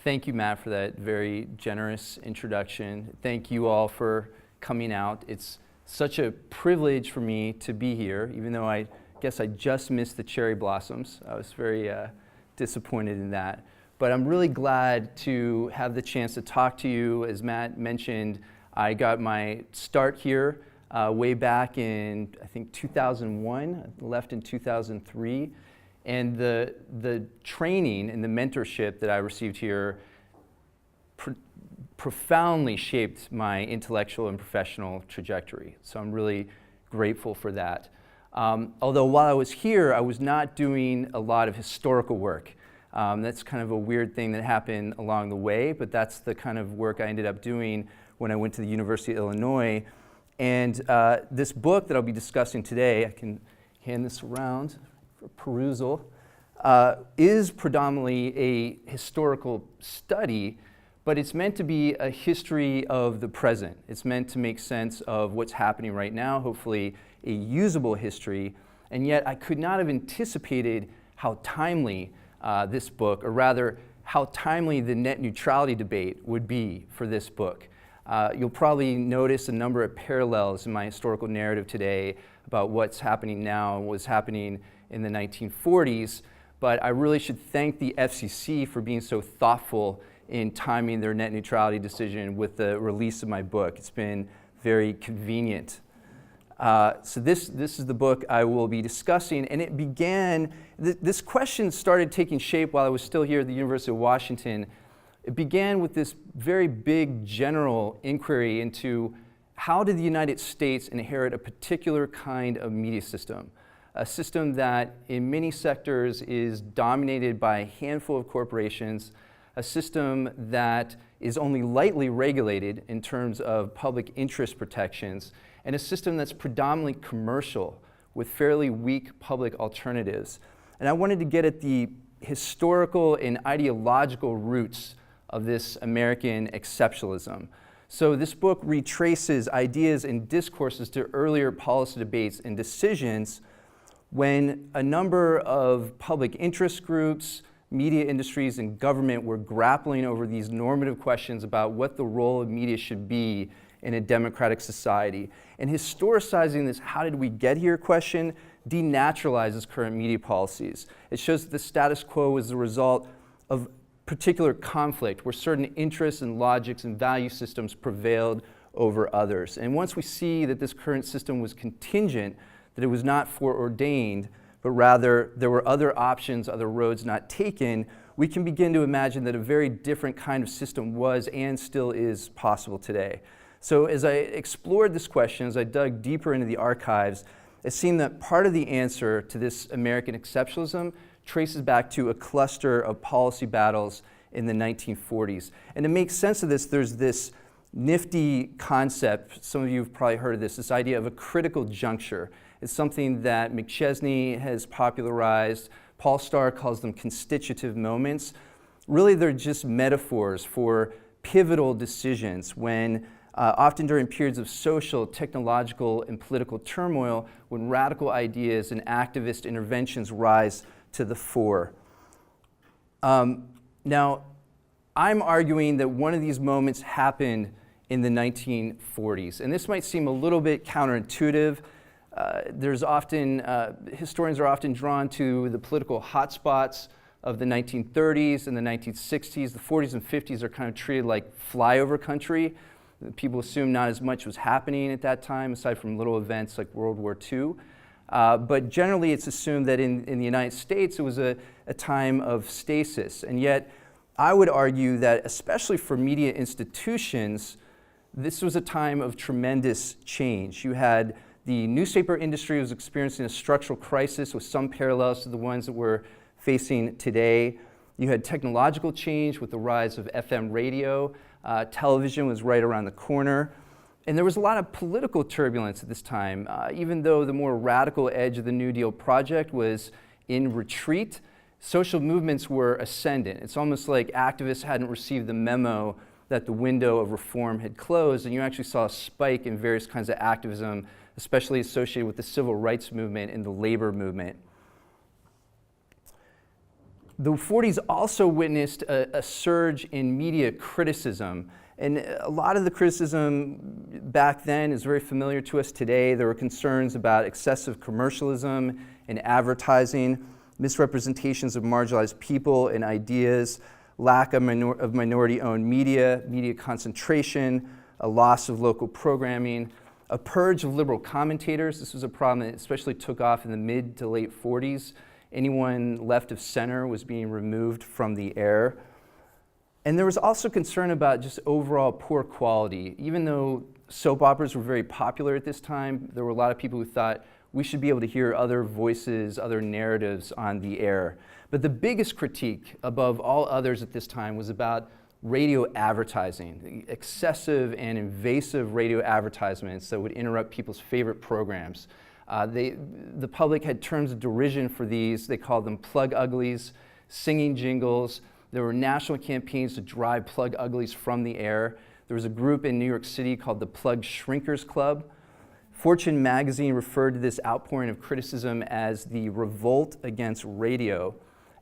Thank you, Matt, for that very generous introduction. Thank you all for coming out. It's such a privilege for me to be here, even though I guess I just missed the cherry blossoms. I was very disappointed in that. But I'm really glad to have the chance to talk to you. As Matt mentioned, I got my start here way back in, I think, 2001. I left in 2003. And the training and the mentorship that I received here profoundly shaped my intellectual and professional trajectory. So I'm really grateful for that. Although while I was here, I was not doing a lot of historical work. That's kind of a weird thing that happened along the way, but that's the kind of work I ended up doing when I went to the University of Illinois. And this book that I'll be discussing today, I can hand this around for perusal, is predominantly a historical study, but it's meant to be a history of the present. It's meant to make sense of what's happening right now, hopefully a usable history, and yet I could not have anticipated how timely this book, or rather how timely the net neutrality debate would be for this book. You'll probably notice a number of parallels in my historical narrative today about what's happening now and what was happening in the 1940s, but I really should thank the FCC for being so thoughtful in timing their net neutrality decision with the release of my book. It's been very convenient. So this is the book I will be discussing, and it began, this question started taking shape while I was still here at the University of Washington. It began with this very big general inquiry into how did the United States inherit a particular kind of media system, a system that in many sectors is dominated by a handful of corporations, a system that is only lightly regulated in terms of public interest protections, and a system that's predominantly commercial with fairly weak public alternatives. And I wanted to get at the historical and ideological roots of this American exceptionalism. So this book retraces ideas and discourses to earlier policy debates and decisions when a number of public interest groups, media industries, and government were grappling over these normative questions about what the role of media should be in a democratic society. And historicizing this "how did we get here" question denaturalizes current media policies. It shows that the status quo is the result of particular conflict where certain interests and logics and value systems prevailed over others. And once we see that this current system was contingent, that it was not foreordained, but rather there were other options, other roads not taken, we can begin to imagine that a very different kind of system was and still is possible today. So as I explored this question, as I dug deeper into the archives, it seemed that part of the answer to this American exceptionalism traces back to a cluster of policy battles in the 1940s. And to make sense of this, there's this nifty concept, some of you have probably heard of this idea of a critical juncture. It's something that McChesney has popularized. Paul Starr calls them constitutive moments. Really, they're just metaphors for pivotal decisions when often during periods of social, technological, and political turmoil, when radical ideas and activist interventions rise to the fore. Now, I'm arguing that one of these moments happened in the 1940s, and this might seem a little bit counterintuitive. There's often, historians are often drawn to the political hotspots of the 1930s and the 1960s. The 40s and 50s are kind of treated like flyover country. People assume not as much was happening at that time, aside from little events like World War II. But generally, it's assumed that in the United States, it was a time of stasis. And yet, I would argue that, especially for media institutions, this was a time of tremendous change. You had the newspaper industry was experiencing a structural crisis with some parallels to the ones that we're facing today. You had technological change with the rise of FM radio. Television was right around the corner. And there was a lot of political turbulence at this time. Even though the more radical edge of the New Deal project was in retreat, social movements were ascendant. It's almost like activists hadn't received the memo that the window of reform had closed, and you actually saw a spike in various kinds of activism, especially associated with the civil rights movement and the labor movement. The 40s also witnessed a surge in media criticism. And a lot of the criticism back then is very familiar to us today. There were concerns about excessive commercialism and advertising, misrepresentations of marginalized people and ideas, lack of minority-owned media, media concentration, a loss of local programming, a purge of liberal commentators. This was a problem that especially took off in the mid to late 40s. Anyone left of center was being removed from the air. And there was also concern about just overall poor quality. Even though soap operas were very popular at this time, there were a lot of people who thought we should be able to hear other voices, other narratives on the air. But the biggest critique above all others at this time was about radio advertising, excessive and invasive radio advertisements that would interrupt people's favorite programs. The public had terms of derision for these. They called them plug uglies, singing jingles. There were national campaigns to drive plug uglies from the air. There was a group in New York City called the Plug Shrinkers Club. Fortune magazine referred to this outpouring of criticism as the revolt against radio.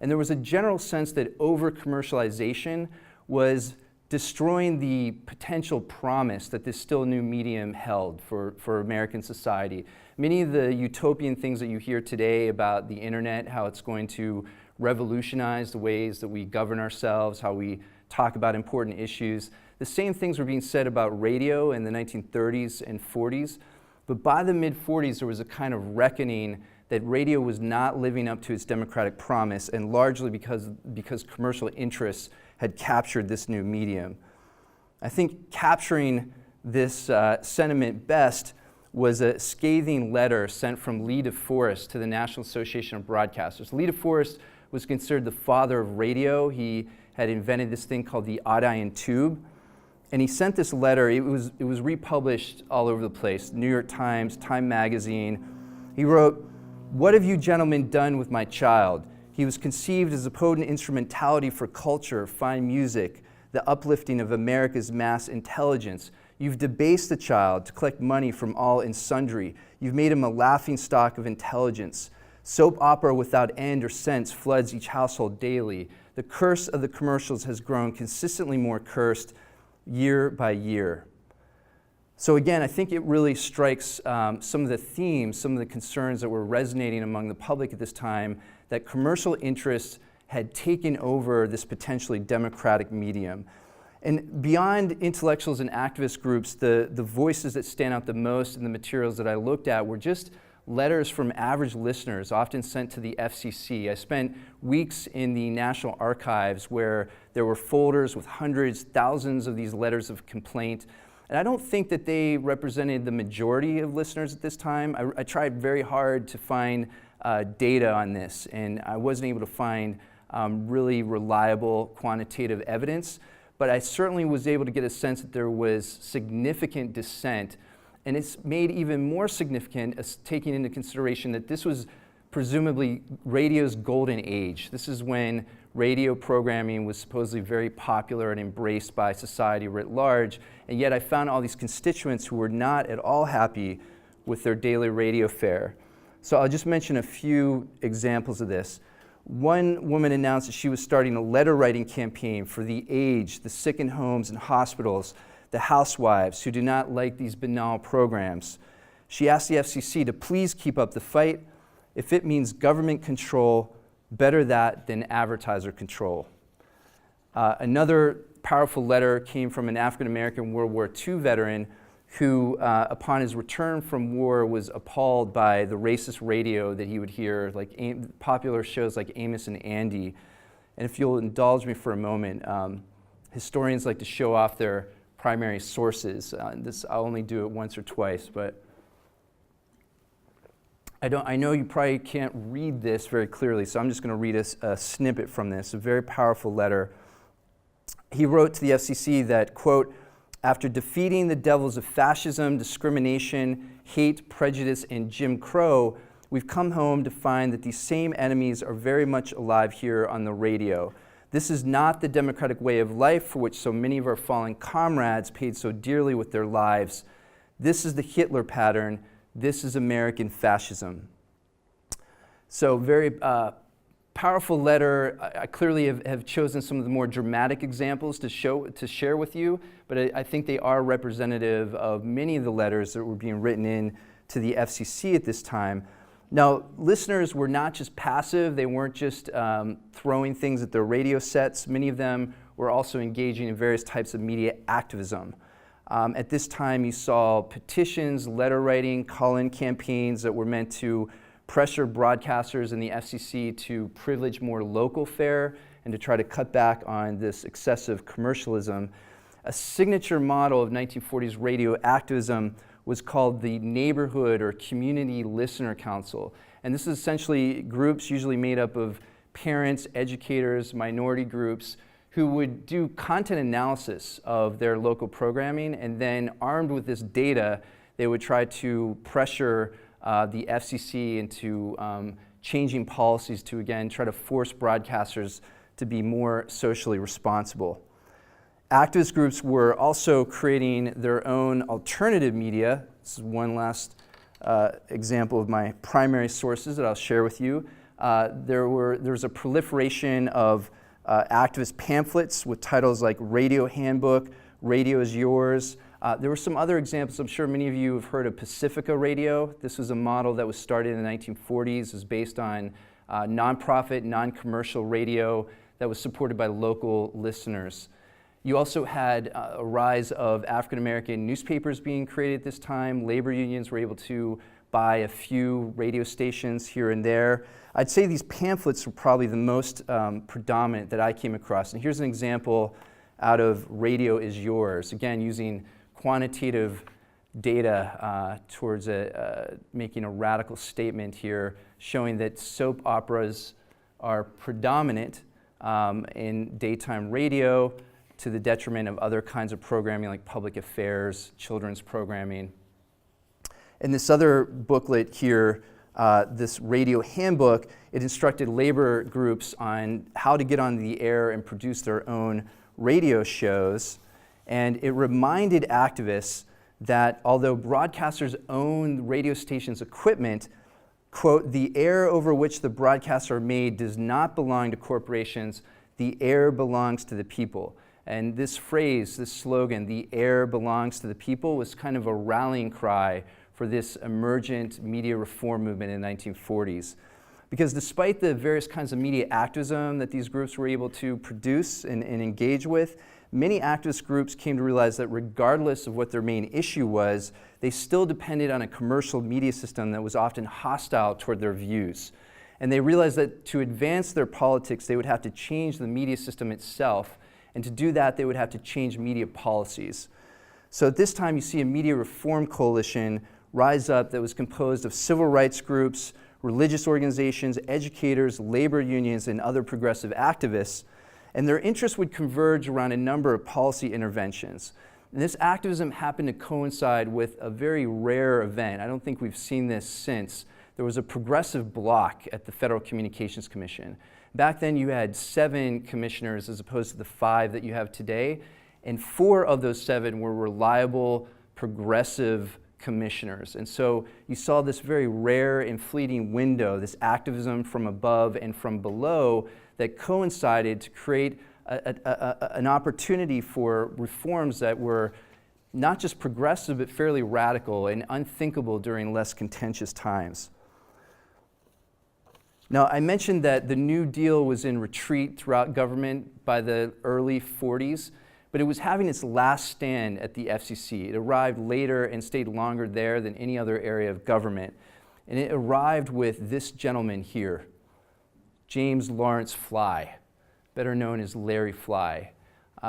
And there was a general sense that over-commercialization was destroying the potential promise that this still new medium held for American society. Many of the utopian things that you hear today about the internet, how it's going to revolutionize the ways that we govern ourselves, how we talk about important issues. The same things were being said about radio in the 1930s and 40s, but by the mid-40s there was a kind of reckoning that radio was not living up to its democratic promise, and largely because commercial interests had captured this new medium. I think capturing this sentiment best was a scathing letter sent from Lee DeForest to the National Association of Broadcasters. Lee DeForest was considered the father of radio. He had invented this thing called the Audion tube. And he sent this letter. It was republished all over the place, New York Times, Time Magazine. He wrote, "What have you gentlemen done with my child? He was conceived as a potent instrumentality for culture, fine music, the uplifting of America's mass intelligence. You've debased the child to collect money from all and sundry. You've made him a laughingstock of intelligence. Soap opera without end or sense floods each household daily. The curse of the commercials has grown consistently more cursed year by year." So again, I think it really strikes some of the themes, some of the concerns that were resonating among the public at this time, that commercial interests had taken over this potentially democratic medium. And beyond intellectuals and activist groups, the voices that stand out the most in the materials that I looked at were just letters from average listeners, often sent to the FCC. I spent weeks in the National Archives where there were folders with hundreds, thousands of these letters of complaint. And I don't think that they represented the majority of listeners at this time. I tried very hard to find data on this, and I wasn't able to find really reliable quantitative evidence. But I certainly was able to get a sense that there was significant dissent. And it's made even more significant as taking into consideration that this was presumably radio's golden age. This is when radio programming was supposedly very popular and embraced by society writ large. And yet I found all these constituents who were not at all happy with their daily radio fare. So I'll just mention a few examples of this. One woman announced that she was starting a letter writing campaign for the aged, the sick in homes and hospitals, the housewives who do not like these banal programs. She asked the FCC to please keep up the fight. If it means government control, better that than advertiser control. Another powerful letter came from an African-American World War II veteran who, upon his return from war, was appalled by the racist radio that he would hear, like popular shows like Amos and Andy. And if you'll indulge me for a moment, historians like to show off their primary sources. I'll only do it once or twice, but I know you probably can't read this very clearly, so I'm just going to read a snippet from this, a very powerful letter. He wrote to the FCC that, quote, "After defeating the devils of fascism, discrimination, hate, prejudice, and Jim Crow, we've come home to find that these same enemies are very much alive here on the radio. This is not the democratic way of life for which so many of our fallen comrades paid so dearly with their lives. This is the Hitler pattern. This is American fascism." So very powerful letter. I clearly have chosen some of the more dramatic examples to share with you, but I think they are representative of many of the letters that were being written in to the FCC at this time. Now, listeners were not just passive. They weren't just throwing things at their radio sets. Many of them were also engaging in various types of media activism. At this time, you saw petitions, letter writing, call-in campaigns that were meant to pressure broadcasters and the FCC to privilege more local fare and to try to cut back on this excessive commercialism. A signature model of 1940s radio activism was called the Neighborhood or Community Listener Council. And this is essentially groups usually made up of parents, educators, minority groups who would do content analysis of their local programming, and then armed with this data, they would try to pressure the FCC into changing policies to, again, try to force broadcasters to be more socially responsible. Activist groups were also creating their own alternative media. This is one last example of my primary sources that I'll share with you. There was a proliferation of activist pamphlets with titles like Radio Handbook, Radio is Yours. There were some other examples. I'm sure many of you have heard of Pacifica Radio. This was a model that was started in the 1940s. It was based on nonprofit, non-commercial radio that was supported by local listeners. You also had a rise of African-American newspapers being created at this time. Labor unions were able to buy a few radio stations here and there. I'd say these pamphlets were probably the most predominant that I came across. And here's an example out of Radio is Yours, again using quantitative data towards making a radical statement here, showing that soap operas are predominant in daytime radio to the detriment of other kinds of programming like public affairs, children's programming. In this other booklet here, this Radio Handbook, it instructed labor groups on how to get on the air and produce their own radio shows. And it reminded activists that although broadcasters own radio stations' equipment, quote, the air over which the broadcasts are made does not belong to corporations. The air belongs to the people. And this phrase, this slogan, the air belongs to the people, was kind of a rallying cry for this emergent media reform movement in the 1940s. Because despite the various kinds of media activism that these groups were able to produce and engage with, many activist groups came to realize that regardless of what their main issue was, they still depended on a commercial media system that was often hostile toward their views. And they realized that to advance their politics, they would have to change the media system itself. And to do that, they would have to change media policies. So at this time, you see a media reform coalition rise up that was composed of civil rights groups, religious organizations, educators, labor unions, and other progressive activists. And their interests would converge around a number of policy interventions. And this activism happened to coincide with a very rare event. I don't think we've seen this since. There was a progressive bloc at the Federal Communications Commission. Back then, you had 7 commissioners as opposed to the 5 that you have today, and 4 of those 7 were reliable, progressive commissioners. And so you saw this very rare and fleeting window, this activism from above and from below that coincided to create an opportunity for reforms that were not just progressive, but fairly radical and unthinkable during less contentious times. Now, I mentioned that the New Deal was in retreat throughout government by the early 40s, but it was having its last stand at the FCC. It arrived later and stayed longer there than any other area of government. And it arrived with this gentleman here, James Lawrence Fly, better known as Larry Fly.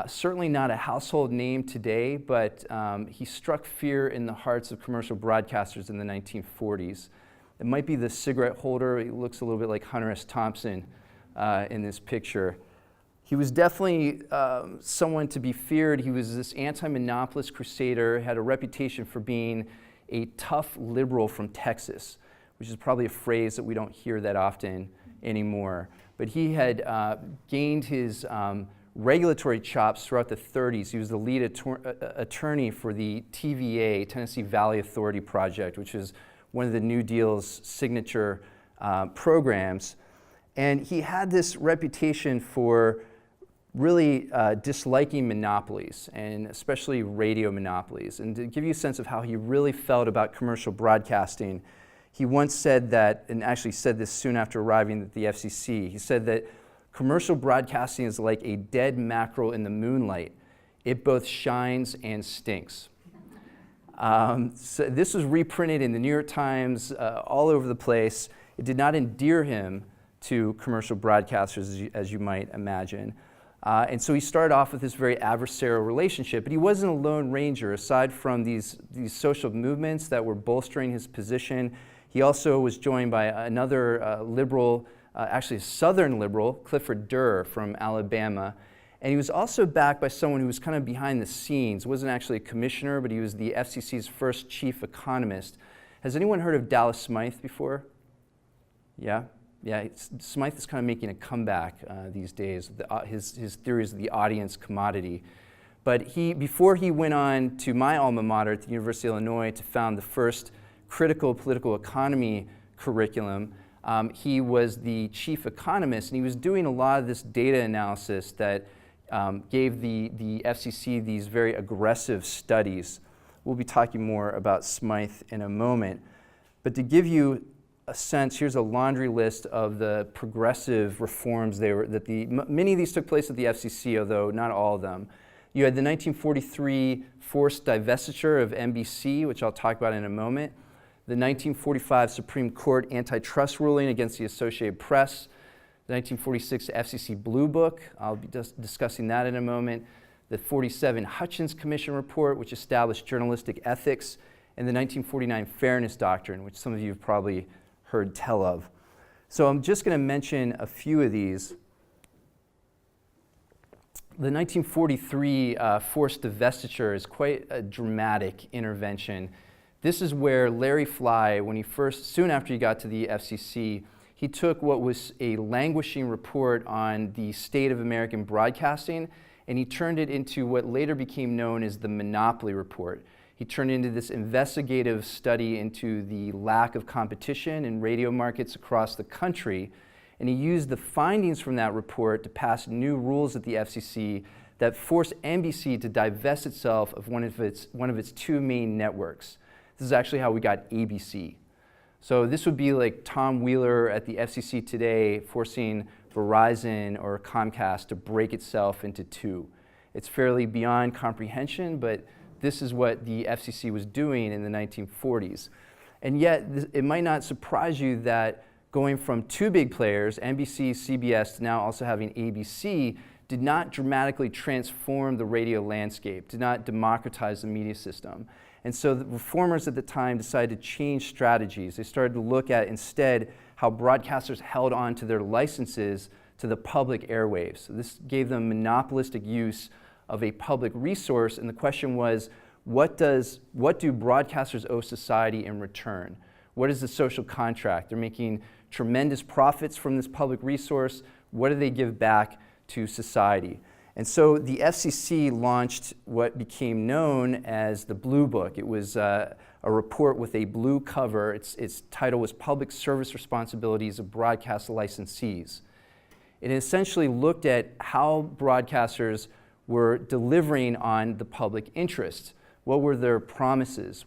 Certainly not a household name today, but he struck fear in the hearts of commercial broadcasters in the 1940s. It might be the cigarette holder. He looks a little bit like Hunter S. Thompson in this picture. He was definitely someone to be feared. He was this anti-monopolist crusader, had a reputation for being a tough liberal from Texas, which is probably a phrase that we don't hear that often anymore. But he had gained his regulatory chops throughout the 30s. He was the lead attorney for the TVA, Tennessee Valley Authority Project, which is one of the New Deal's signature programs. And he had this reputation for really disliking monopolies, and especially radio monopolies. And to give you a sense of how he really felt about commercial broadcasting, he once said that, and actually said this soon after arriving at the FCC, he said that commercial broadcasting is like a dead mackerel in the moonlight. It both shines and stinks. So this was reprinted in the New York Times, all over the place. It did not endear him to commercial broadcasters, as you might imagine. And so he started off with this very adversarial relationship, but he wasn't a lone ranger. Aside from these social movements that were bolstering his position, he also was joined by another liberal, actually a Southern liberal, Clifford Durr from Alabama. And he was also backed by someone who was kind of behind the scenes. Wasn't actually a commissioner, but he was the FCC's first chief economist. Has anyone heard of Dallas Smythe before? Yeah? Yeah, Smythe is kind of making a comeback these days. His theories of the audience commodity. But before he went on to my alma mater at the University of Illinois to found the first critical political economy curriculum, he was the chief economist, and he was doing a lot of this data analysis that gave the FCC these very aggressive studies. We'll be talking more about Smythe in a moment. But to give you a sense, here's a laundry list of the progressive reforms many of these took place at the FCC, although not all of them. You had the 1943 forced divestiture of NBC, which I'll talk about in a moment. The 1945 Supreme Court antitrust ruling against the Associated Press. The 1946 FCC Blue Book, I'll be discussing that in a moment. The 1947 Hutchins Commission report, which established journalistic ethics. And the 1949 Fairness Doctrine, which some of you have probably heard tell of. So I'm just going to mention a few of these. The 1943 forced divestiture is quite a dramatic intervention. This is where Larry Fly, soon after he got to the FCC, he took what was a languishing report on the state of American broadcasting, and he turned it into what later became known as the Monopoly Report. He turned into this investigative study into the lack of competition in radio markets across the country, and he used the findings from that report to pass new rules at the FCC that forced NBC to divest itself of one of its two main networks. This is actually how we got ABC. So this would be like Tom Wheeler at the FCC today forcing Verizon or Comcast to break itself into two. It's fairly beyond comprehension, but this is what the FCC was doing in the 1940s. And yet, it might not surprise you that going from two big players, NBC, CBS, to now also having ABC, did not dramatically transform the radio landscape, did not democratize the media system. And so the reformers at the time decided to change strategies. They started to look at instead how broadcasters held on to their licenses to the public airwaves. So this gave them monopolistic use of a public resource, and the question was, what do broadcasters owe society in return? What is the social contract? They're making tremendous profits from this public resource. What do they give back to society? And so the FCC launched what became known as the Blue Book. It was a report with a blue cover. Its title was Public Service Responsibilities of Broadcast Licensees. It essentially looked at how broadcasters were delivering on the public interest. What were their promises?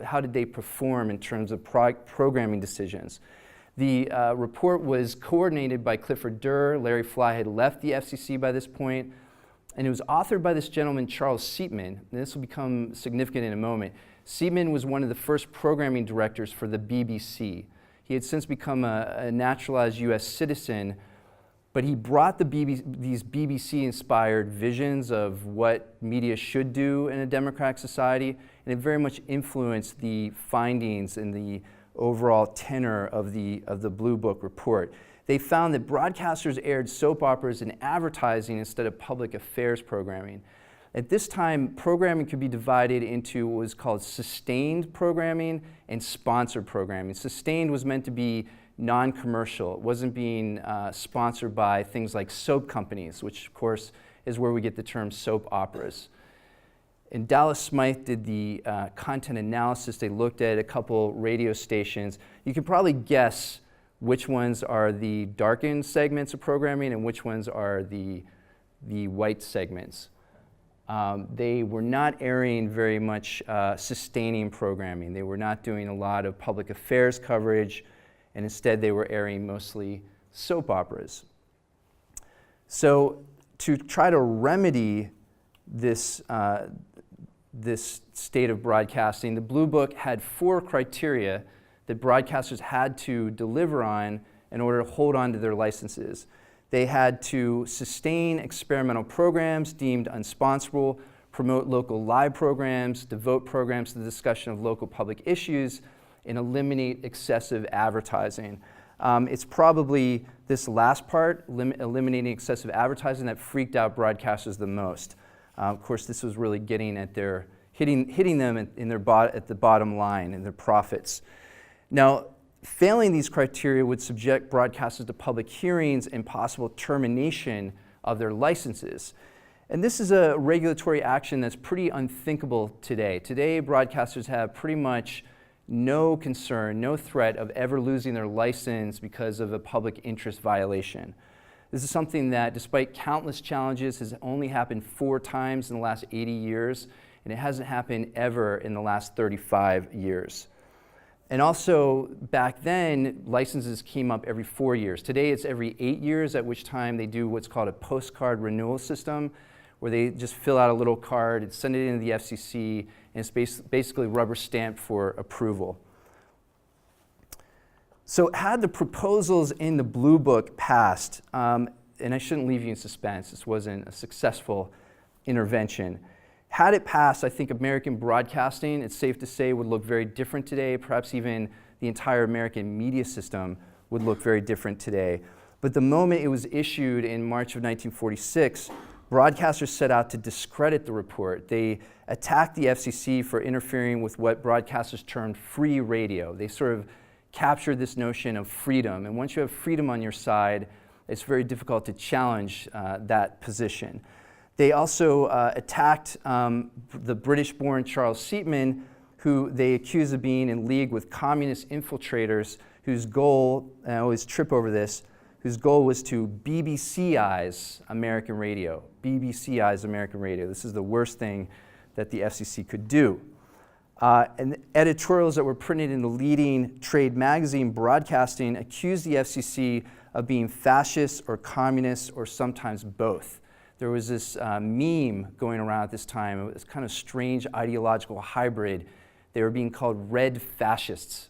How did they perform in terms of programming decisions? The report was coordinated by Clifford Durr. Larry Fly had left the FCC by this point, and it was authored by this gentleman, Charles Seatman. And this will become significant in a moment. Seatman was one of the first programming directors for the BBC. He had since become a naturalized U.S. citizen, but he brought these BBC-inspired visions of what media should do in a democratic society, and it very much influenced the findings and the overall tenor of the Blue Book report. They found that broadcasters aired soap operas and advertising instead of public affairs programming. At this time, programming could be divided into what was called sustained programming and sponsored programming. Sustained was meant to be non-commercial. It wasn't being sponsored by things like soap companies, which of course is where we get the term soap operas. And Dallas Smythe did the content analysis. They looked at a couple radio stations. You can probably guess which ones are the darkened segments of programming and which ones are the white segments. They were not airing very much sustaining programming. They were not doing a lot of public affairs coverage, and instead they were airing mostly soap operas. So to try to remedy this, this state of broadcasting, the Blue Book had 4 criteria that broadcasters had to deliver on in order to hold on to their licenses. They had to sustain experimental programs deemed unsponsorable, promote local live programs, devote programs to the discussion of local public issues, and eliminate excessive advertising. It's probably this last part, eliminating excessive advertising, that freaked out broadcasters the most. Of course, this was really getting at their, hitting them in their at the bottom line, in their profits. Now, failing these criteria would subject broadcasters to public hearings and possible termination of their licenses. And this is a regulatory action that's pretty unthinkable today. Today, broadcasters have pretty much no concern, no threat of ever losing their license because of a public interest violation. This is something that, despite countless challenges, has only happened 4 times in the last 80 years, and it hasn't happened ever in the last 35 years. And also, back then, licenses came up every 4 years. Today, it's every 8 years, at which time they do what's called a postcard renewal system, where they just fill out a little card and send it into the FCC, and it's basically rubber stamped for approval. So had the proposals in the Blue Book passed, and I shouldn't leave you in suspense, this wasn't a successful intervention. Had it passed, I think American broadcasting, it's safe to say, would look very different today. Perhaps even the entire American media system would look very different today. But the moment it was issued in March of 1946, broadcasters set out to discredit the report. They attacked the FCC for interfering with what broadcasters termed free radio. They sort of captured this notion of freedom. And once you have freedom on your side, it's very difficult to challenge that position. They also attacked the British-born Charles Seatman, who they accused of being in league with communist infiltrators whose goal, and I always trip over this, whose goal was to BBC-ize American radio. BBC-ize American radio. This is the worst thing that the FCC could do. And editorials that were printed in the leading trade magazine, Broadcasting, accused the FCC of being fascist or communist or sometimes both. There was this meme going around at this time. It was kind of strange ideological hybrid. They were being called red fascists.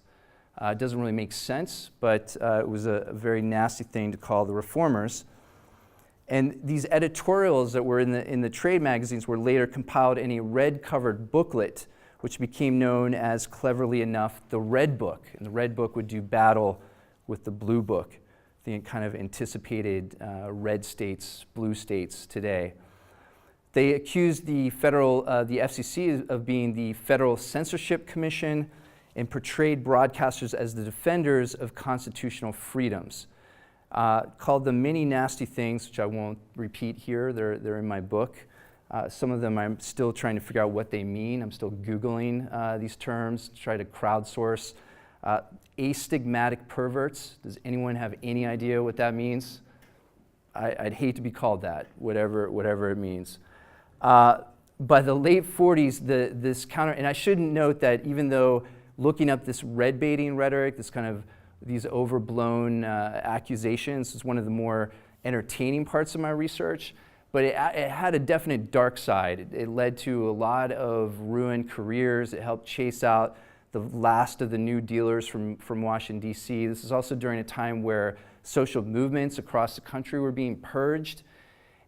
It doesn't really make sense, but it was a very nasty thing to call the reformers. And these editorials that were in the trade magazines were later compiled in a red-covered booklet, which became known as, cleverly enough, the Red Book. And the Red Book would do battle with the Blue Book, the kind of anticipated red states, blue states today. They accused the FCC of being the Federal Censorship Commission and portrayed broadcasters as the defenders of constitutional freedoms. Called them many nasty things, which I won't repeat here. They're in my book. Some of them I'm still trying to figure out what they mean. I'm still Googling these terms to try to crowdsource. Astigmatic perverts. Does anyone have any idea what that means? I'd hate to be called that, whatever it means. By the late 40s, this counter, and I should note that even though looking up this red baiting rhetoric, this kind of these overblown accusations is one of the more entertaining parts of my research, but it had a definite dark side. It led to a lot of ruined careers. It helped chase out the last of the New Dealers from Washington, D.C. This is also during a time where social movements across the country were being purged.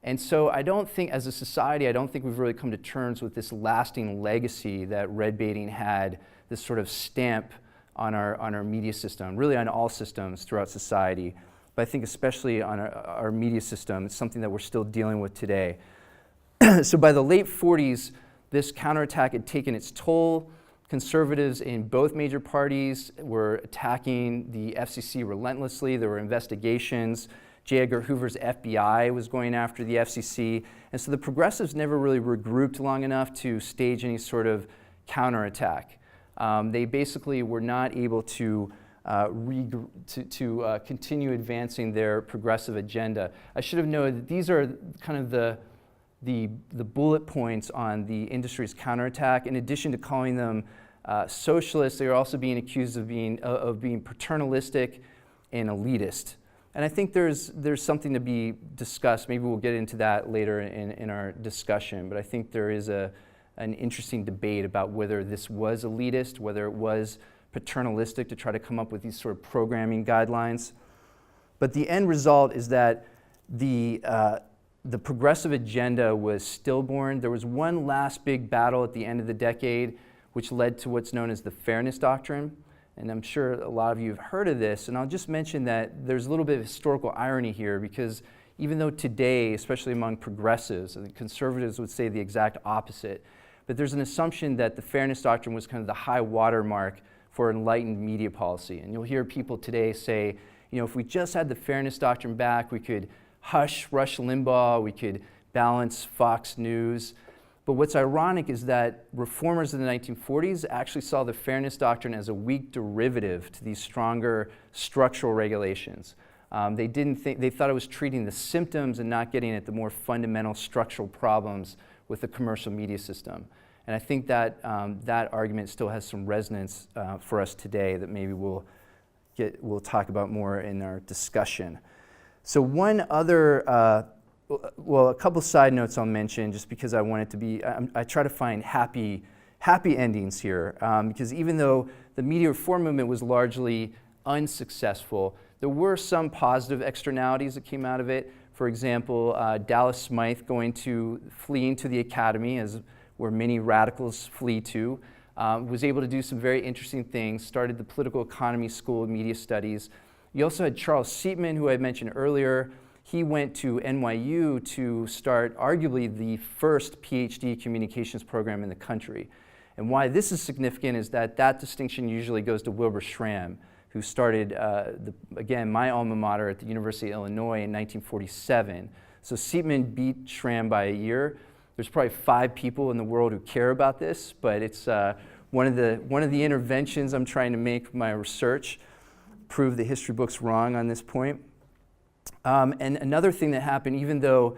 And so I don't think, as a society, I don't think we've really come to terms with this lasting legacy that red baiting had, this sort of stamp on our media system, really on all systems throughout society. But I think especially on our media system, it's something that we're still dealing with today. So by the late 40s, this counterattack had taken its toll. Conservatives in both major parties were attacking the FCC relentlessly. There were investigations. J. Edgar Hoover's FBI was going after the FCC. And so the progressives never really regrouped long enough to stage any sort of counterattack. They basically were not able to continue advancing their progressive agenda. I should have noted that these are kind of the bullet points on the industry's counterattack. In addition to calling them socialists, they are also being accused of being paternalistic and elitist. And I think there's something to be discussed. Maybe we'll get into that later in our discussion, but I think there is an interesting debate about whether this was elitist, whether it was paternalistic to try to come up with these sort of programming guidelines. But the end result is that the progressive agenda was stillborn. There was one last big battle at the end of the decade, which led to what's known as the Fairness Doctrine. And I'm sure a lot of you have heard of this. And I'll just mention that there's a little bit of historical irony here, because even though today, especially among progressives, and conservatives would say the exact opposite, but there's an assumption that the Fairness Doctrine was kind of the high watermark for enlightened media policy. And you'll hear people today say, you know, if we just had the Fairness Doctrine back, we could hush Rush Limbaugh, we could balance Fox News. But what's ironic is that reformers in the 1940s actually saw the Fairness Doctrine as a weak derivative to these stronger structural regulations. They thought it was treating the symptoms and not getting at the more fundamental structural problems with the commercial media system. And I think that that argument still has some resonance for us today that maybe we'll talk about more in our discussion. So one other, well, a couple side notes I'll mention just because I want it to be, I try to find happy endings here, because even though the media reform movement was largely unsuccessful, there were some positive externalities that came out of it. For example, Dallas Smythe fleeing to the academy, as where many radicals flee to, was able to do some very interesting things, started the Political Economy School of Media Studies. You also had Charles Siepman, who I mentioned earlier. He went to NYU to start arguably the first PhD communications program in the country. And why this is significant is that distinction usually goes to Wilbur Schramm, who started, again, my alma mater at the University of Illinois in 1947. So Siepman beat Schramm by a year. There's probably 5 people in the world who care about this, but it's one of the interventions I'm trying to make with my research, prove the history books wrong on this point. And another thing that happened, even though,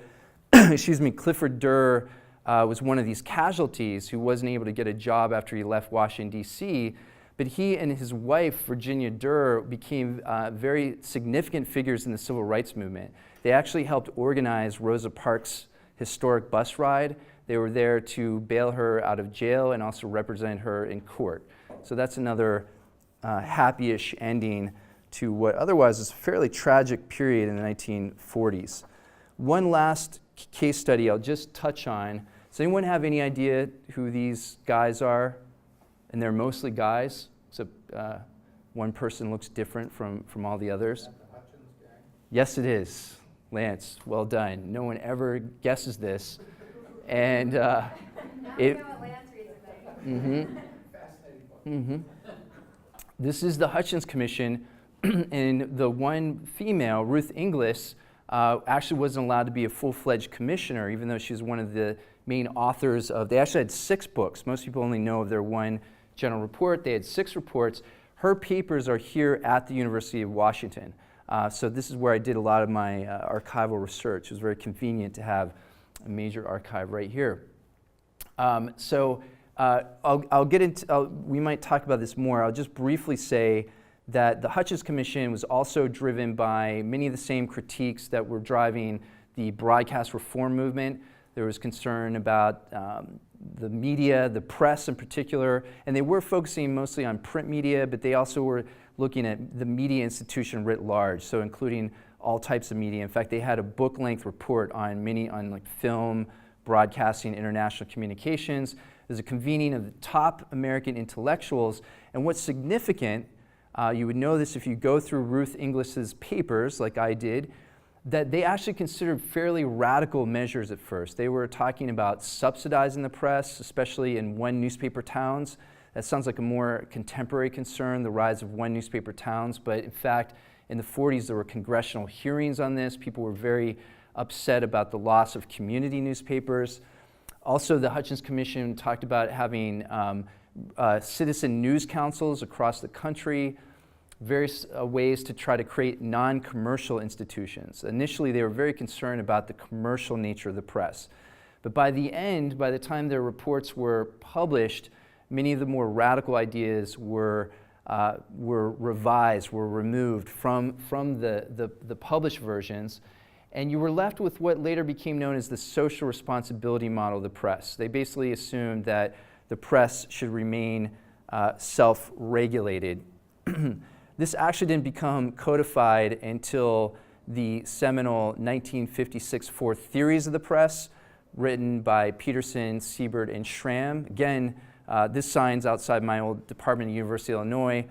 Clifford Durr was one of these casualties who wasn't able to get a job after he left Washington, D.C., but he and his wife, Virginia Durr, became very significant figures in the civil rights movement. They actually helped organize Rosa Parks' historic bus ride. They were there to bail her out of jail and also represent her in court. So that's another happy-ish ending to what otherwise is a fairly tragic period in the 1940s. One last case study I'll just touch on. Does anyone have any idea who these guys are? And they're mostly guys, except one person looks different from all the others. Is that the Hutchins gang? Yes, it is. Lance, well done. No one ever guesses this. And now we know what Lance reads about. This is the Hutchins Commission. And the one female, Ruth Inglis, actually wasn't allowed to be a full-fledged commissioner, even though she was one of the main authors of, they actually had 6 books. Most people only know of their one general report. They had 6 reports. Her papers are here at the University of Washington. So this is where I did a lot of my archival research. It was very convenient to have a major archive right here. I'll get into, we might talk about this more. I'll just briefly say that the Hutchins Commission was also driven by many of the same critiques that were driving the broadcast reform movement. There was concern about the media, the press in particular, and they were focusing mostly on print media, but they also were looking at the media institution writ large, so including all types of media. In fact, they had a book-length report on like film, broadcasting, international communications. There's a convening of the top American intellectuals, and what's significant, you would know this if you go through Ruth Inglis's papers, like I did, that they actually considered fairly radical measures at first. They were talking about subsidizing the press, especially in one newspaper towns. That sounds like a more contemporary concern, the rise of one newspaper towns, but in fact, in the 40s, there were congressional hearings on this. People were very upset about the loss of community newspapers. Also, the Hutchins Commission talked about having citizen news councils across the country. various ways to try to create non-commercial institutions. Initially, they were very concerned about the commercial nature of the press. But by the end, by the time their reports were published, many of the more radical ideas were revised, were removed from the published versions, and you were left with what later became known as the social responsibility model of the press. They basically assumed that the press should remain self-regulated. This actually didn't become codified until the seminal 1956 Four Theories of the Press, written by Peterson, Siebert, and Schramm. Again, this sign's outside my old department at University of Illinois.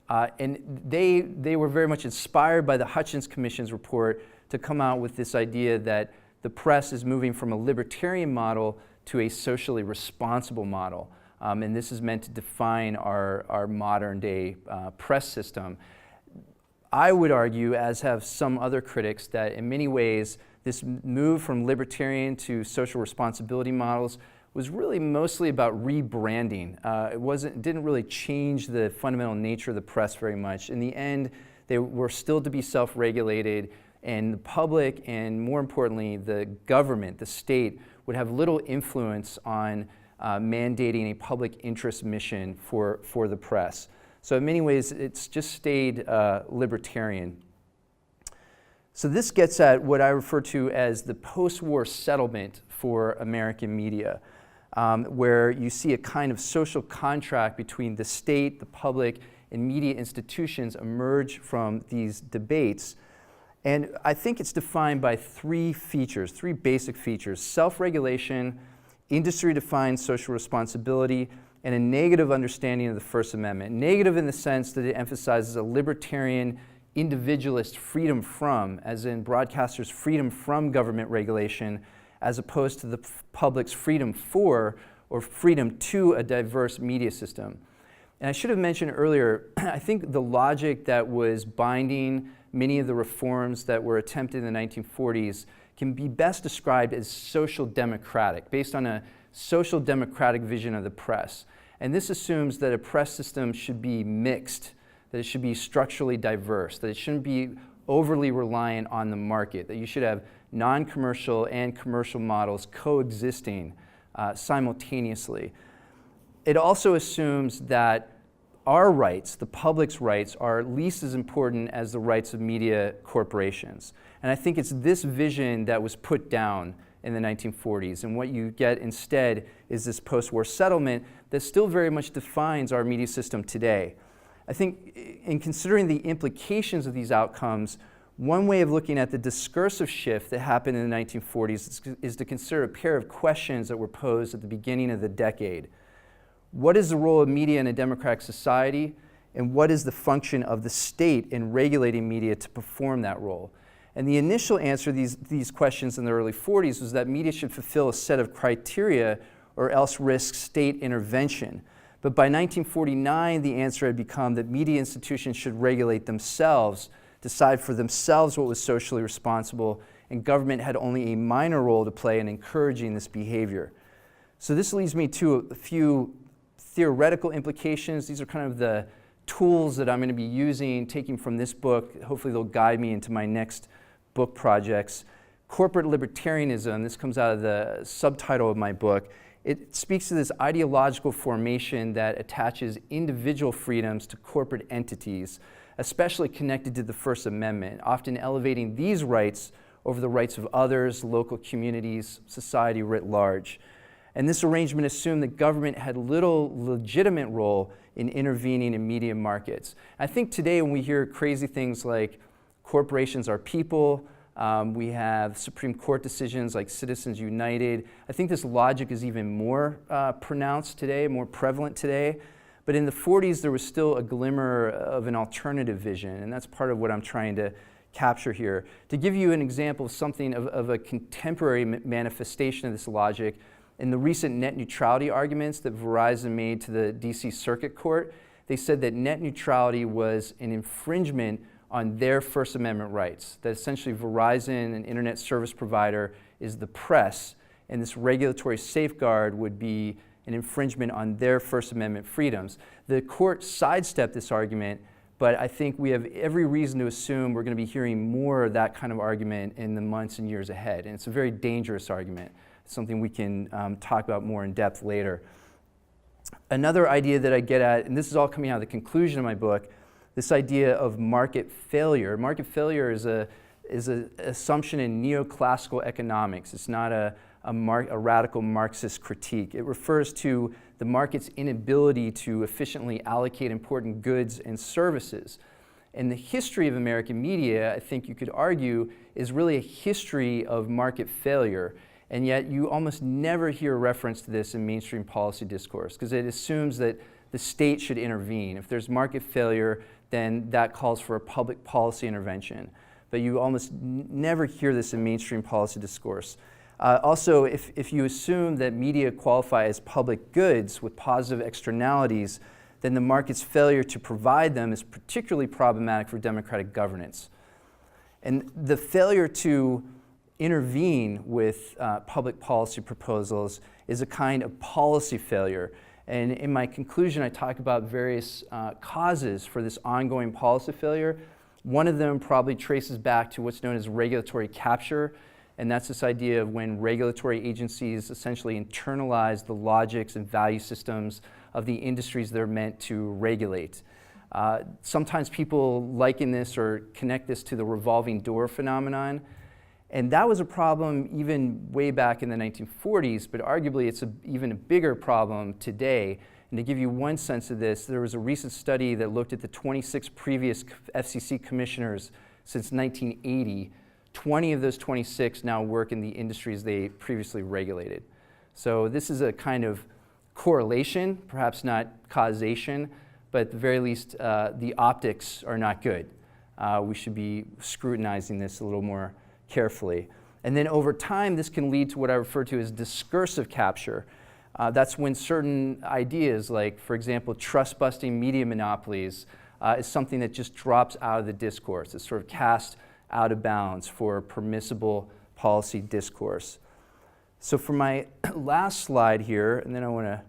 And they were very much inspired by the Hutchins Commission's report to come out with this idea that the press is moving from a libertarian model to a socially responsible model. And this is meant to define our modern day press system. I would argue, as have some other critics, that in many ways this move from libertarian to social responsibility models was really mostly about rebranding. It didn't really change the fundamental nature of the press very much. In the end, they were still to be self-regulated, and the public, and more importantly, the government, the state, would have little influence on mandating a public interest mission for the press. So in many ways, it's just stayed libertarian. So this gets at what I refer to as the post-war settlement for American media, where you see a kind of social contract between the state, the public, and media institutions emerge from these debates. And I think it's defined by three basic features: self-regulation, industry-defined social responsibility, and a negative understanding of the First Amendment. Negative in the sense that it emphasizes a libertarian, individualist freedom from, as in broadcasters' freedom from government regulation, as opposed to the public's freedom for or freedom to a diverse media system. And I should have mentioned earlier, I think the logic that was binding many of the reforms that were attempted in the 1940s can be best described as social democratic, based on a social democratic vision of the press. And this assumes that a press system should be mixed, that it should be structurally diverse, that it shouldn't be overly reliant on the market, that you should have non-commercial and commercial models coexisting simultaneously. It also assumes that our rights, the public's rights, are at least as important as the rights of media corporations. And I think it's this vision that was put down in the 1940s. And what you get instead is this post-war settlement that still very much defines our media system today. I think in considering the implications of these outcomes, one way of looking at the discursive shift that happened in the 1940s is to consider a pair of questions that were posed at the beginning of the decade. What is the role of media in a democratic society, and what is the function of the state in regulating media to perform that role? And the initial answer to these questions in the early 40s was that media should fulfill a set of criteria or else risk state intervention. But by 1949, the answer had become that media institutions should regulate themselves, decide for themselves what was socially responsible, and government had only a minor role to play in encouraging this behavior. So this leads me to a few theoretical implications. These are kind of the tools that I'm going to be using, taking from this book. Hopefully they'll guide me into my next book projects. Corporate libertarianism, this comes out of the subtitle of my book. It speaks to this ideological formation that attaches individual freedoms to corporate entities, especially connected to the First Amendment, often elevating these rights over the rights of others, local communities, society writ large. And this arrangement assumed that government had little legitimate role in intervening in media markets. I think today when we hear crazy things like corporations are people, we have Supreme Court decisions like Citizens United, I think this logic is even more pronounced today, more prevalent today. But in the 40s, there was still a glimmer of an alternative vision, and that's part of what I'm trying to capture here. To give you an example of something of a contemporary manifestation of this logic, in the recent net neutrality arguments that Verizon made to the DC Circuit Court, they said that net neutrality was an infringement on their First Amendment rights, that essentially Verizon, an internet service provider, is the press, and this regulatory safeguard would be an infringement on their First Amendment freedoms. The court sidestepped this argument But I think we have every reason to assume we're going to be hearing more of that kind of argument in the months and years ahead. And it's a very dangerous argument. It's something we can talk about more in depth later. Another idea that I get at, and this is all coming out of the conclusion of my book, this idea of market failure. Market failure is an assumption in neoclassical economics. It's not a radical Marxist critique. It refers to the market's inability to efficiently allocate important goods and services. And the history of American media, I think you could argue, is really a history of market failure. And yet you almost never hear reference to this in mainstream policy discourse, because it assumes that the state should intervene. If there's market failure, then that calls for a public policy intervention. But you almost never hear this in mainstream policy discourse. Also, if you assume that media qualify as public goods with positive externalities, then the market's failure to provide them is particularly problematic for democratic governance. And the failure to intervene with public policy proposals is a kind of policy failure. And in my conclusion, I talk about various causes for this ongoing policy failure. One of them probably traces back to what's known as regulatory capture. And that's this idea of when regulatory agencies essentially internalize the logics and value systems of the industries they're meant to regulate. Sometimes people liken this or connect this to the revolving door phenomenon. And that was a problem even way back in the 1940s, but arguably it's even a bigger problem today. And to give you one sense of this, there was a recent study that looked at the 26 previous FCC commissioners since 1980. 20 of those 26 now work in the industries they previously regulated. So this is a kind of correlation, perhaps not causation, but at the very least, the optics are not good. We should be scrutinizing this a little more carefully. And then over time, this can lead to what I refer to as discursive capture. That's when certain ideas, like, for example, trust-busting media monopolies, is something that just drops out of the discourse. It's sort of cast out of bounds for permissible policy discourse. So for my last slide here, and then I want to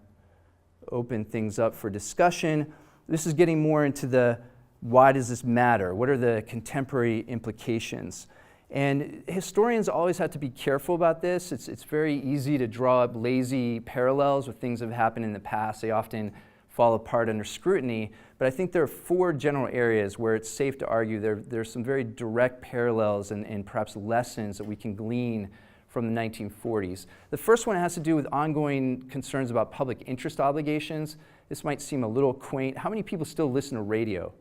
open things up for discussion, this is getting more into the why does this matter? What are the contemporary implications? And historians always have to be careful about this. It's very easy to draw up lazy parallels with things that have happened in the past. They often fall apart under scrutiny. But I think there are 4 general areas where it's safe to argue there's some very direct parallels and perhaps lessons that we can glean from the 1940s. The first one has to do with ongoing concerns about public interest obligations. This might seem a little quaint. How many people still listen to radio?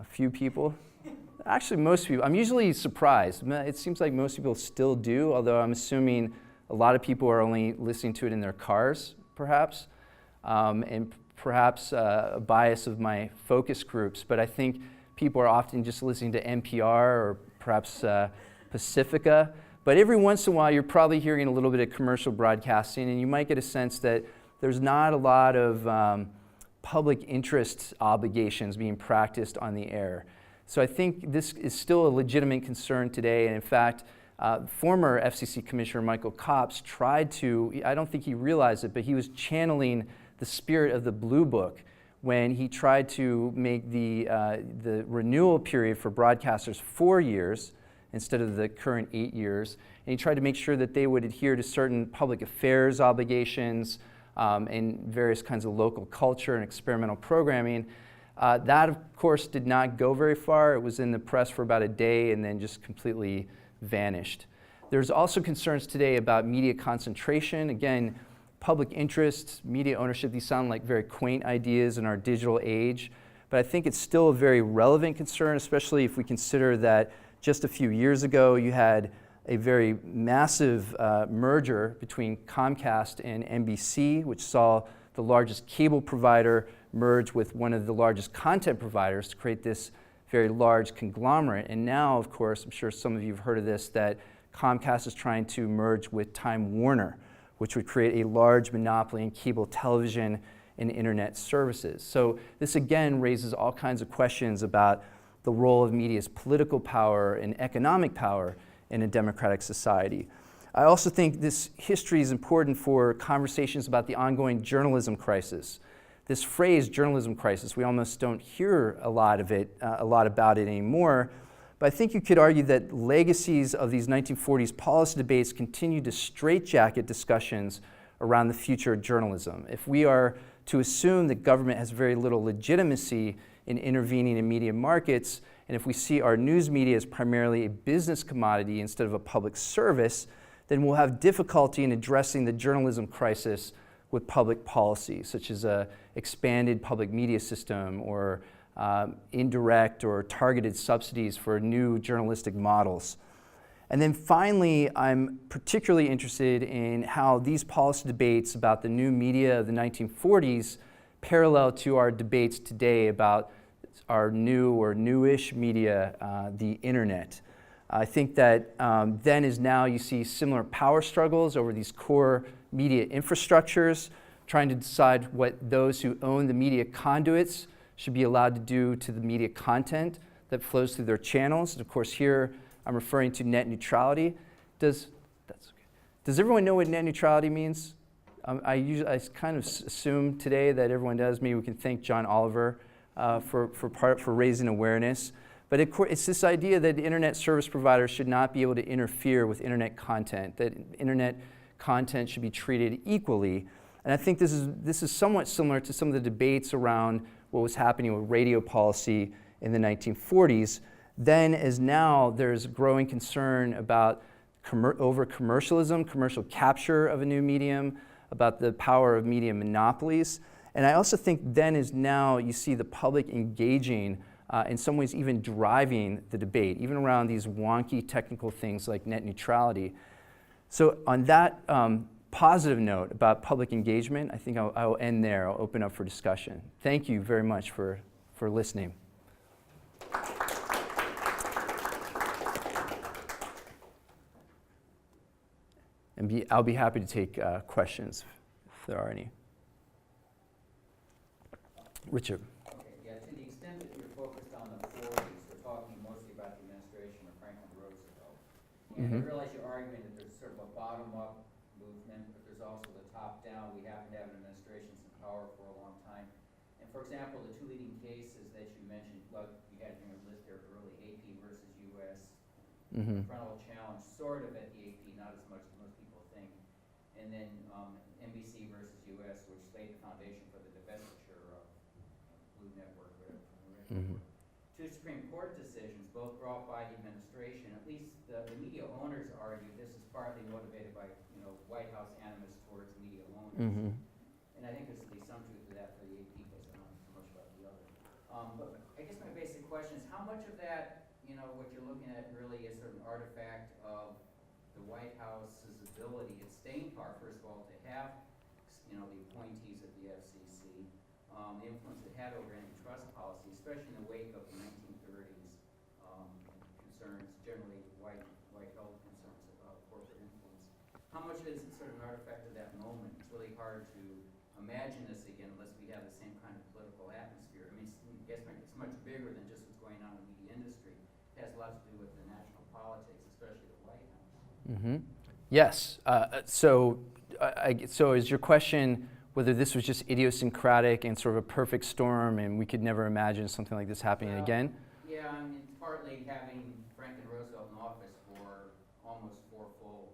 A few people? Actually, most people. I'm usually surprised. It seems like most people still do, although I'm assuming a lot of people are only listening to it in their cars, perhaps. And perhaps a bias of my focus groups, but I think people are often just listening to NPR or perhaps Pacifica. But every once in a while, you're probably hearing a little bit of commercial broadcasting, and you might get a sense that there's not a lot of public interest obligations being practiced on the air. So I think this is still a legitimate concern today, and in fact, former FCC Commissioner Michael Copps tried to, I don't think he realized it, but he was channeling the spirit of the Blue Book when he tried to make the renewal period for broadcasters 4 years instead of the current 8 years. And he tried to make sure that they would adhere to certain public affairs obligations and various kinds of local culture and experimental programming. That, of course, did not go very far. It was in the press for about a day and then just completely vanished. There's also concerns today about media concentration. Again, public interest, media ownership, these sound like very quaint ideas in our digital age, but I think it's still a very relevant concern, especially if we consider that just a few years ago you had a very massive merger between Comcast and NBC, which saw the largest cable provider merge with one of the largest content providers to create this very large conglomerate. And now, of course, I'm sure some of you have heard of this, that Comcast is trying to merge with Time Warner, which would create a large monopoly in cable television and internet services. So this again raises all kinds of questions about the role of media's political power and economic power in a democratic society. I also think this history is important for conversations about the ongoing journalism crisis. this phrase, journalism crisis, we almost don't hear a lot about it anymore. But I think you could argue that legacies of these 1940s policy debates continue to straitjacket discussions around the future of journalism. If we are to assume that government has very little legitimacy in intervening in media markets, and if we see our news media as primarily a business commodity instead of a public service, then we'll have difficulty in addressing the journalism crisis with public policy, such as an expanded public media system or indirect or targeted subsidies for new journalistic models. And then finally, I'm particularly interested in how these policy debates about the new media of the 1940s parallel to our debates today about our new or newish media, the internet. I think that then as now you see similar power struggles over these core media infrastructures, trying to decide what those who own the media conduits should be allowed to do to the media content that flows through their channels. And of course here I'm referring to net neutrality. Does everyone know what net neutrality means? I kind of assume today that everyone does. Maybe we can thank John Oliver for raising awareness. But it's this idea that internet service providers should not be able to interfere with internet content, that internet content should be treated equally. And I think this is somewhat similar to some of the debates around what was happening with radio policy in the 1940s. Then as now, there's growing concern about over-commercialism, commercial capture of a new medium, about the power of media monopolies. And I also think then as now, you see the public engaging, in some ways even driving the debate, even around these wonky technical things like net neutrality. So on that positive note about public engagement, I think I'll end there. I'll open up for discussion. Thank you very much for listening. And I'll be happy to take questions if there are any. Richard. Okay, yeah, to the extent that you're focused on the 40s, we're talking mostly about the administration of Franklin Roosevelt. And I realize you're arguing that there's sort of a bottom-up movement, but there's also the top-down. We happen to have an administration in power for a long time. And for example, the two leading cases that you mentioned, well, you had in your list there early, AP versus U.S. Frontal challenge, sort of at the AP, not as much as most people think. And then NBC versus U.S., which laid the foundation for the divestiture of Blue Network, whatever. Two Supreme Court decisions, both brought by the administration. At least the media owners argue this is partly motivated by White House animus towards media owners. And I think there's at least some truth to that for the AP, because I don't know so much about the other. But I guess my basic question is, how much of that, what you're looking at really is sort of an artifact of the White House's ability, its staying power, first of all, to have the appointees of the FCC, the influence it had over antitrust policy, especially in the wake of the 1930s concerns, generally white-held concerns about corporate influence. How much is it sort of an artifact of that moment? It's really hard to imagine this again unless we have the same kind of political atmosphere. I mean, I guess it's much bigger than just what's going on in the media industry. It has a lot to do with the national politics, especially the White House. Yes. So is your question whether this was just idiosyncratic and sort of a perfect storm and we could never imagine something like this happening again? Yeah, I mean, partly having Franklin Roosevelt in office for almost 4 full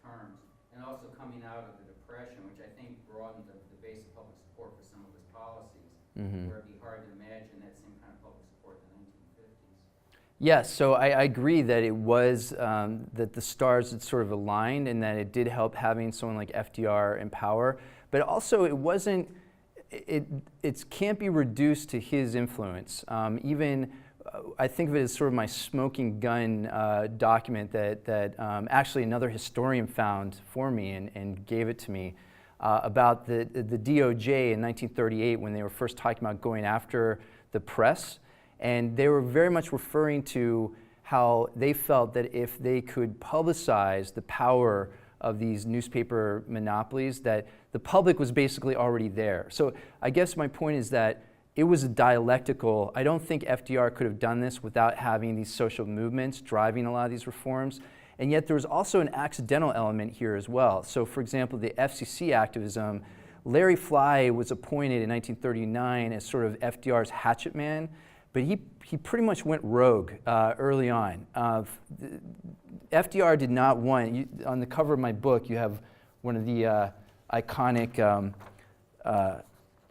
terms, and also coming out of the Depression, which I think broadened the base of public support for some of his policies, where it'd be hard to imagine that same kind of public support in the 1950s. Yes, so I agree that it was, that the stars had sort of aligned and that it did help having someone like FDR in power, but also it wasn't, it can't be reduced to his influence. I think of it as sort of my smoking gun document that actually another historian found for me and gave it to me about the DOJ in 1938 when they were first talking about going after the press. And they were very much referring to how they felt that if they could publicize the power of these newspaper monopolies, that the public was basically already there. So I guess my point is that it was a dialectical. I don't think FDR could have done this without having these social movements driving a lot of these reforms. And yet there was also an accidental element here as well. So for example, the FCC activism Larry Fly was appointed in 1939 as sort of FDR's hatchet man, but he pretty much went rogue early on. FDR did not want, on the cover of my book, you have one of the iconic